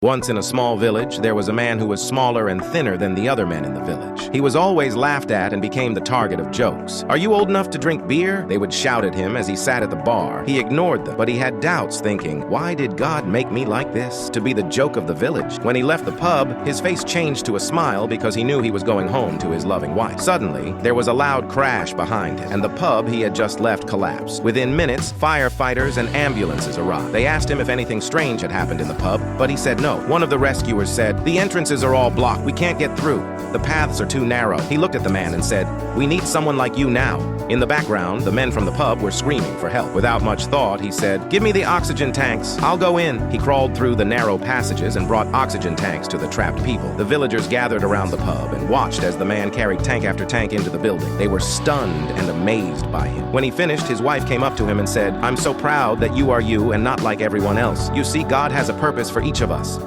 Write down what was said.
Once in a small village, there was a man who was smaller and thinner than the other men in the village. He was always laughed at and became the target of jokes. "Are you old enough to drink beer?" They would shout at him as he sat at the bar. He ignored them, but he had doubts, thinking, "Why did God make me like this, to be the joke of the village?" When he left the pub, his face changed to a smile because he knew he was going home to his loving wife. Suddenly, there was a loud crash behind him, and the pub he had just left collapsed. Within minutes, firefighters and ambulances arrived. They asked him if anything strange had happened in the pub, but he said no. One of the rescuers said, "The entrances are all blocked. We can't get through. The paths are too narrow." He looked at the man and said, "We need someone like you now." In the background, the men from the pub were screaming for help. Without much thought, he said, "Give me the oxygen tanks. I'll go in." He crawled through the narrow passages and brought oxygen tanks to the trapped people. The villagers gathered around the pub and watched as the man carried tank after tank into the building. They were stunned and amazed by him. When he finished, his wife came up to him and said, "I'm so proud that you are you and not like everyone else. You see, God has a purpose for each of us."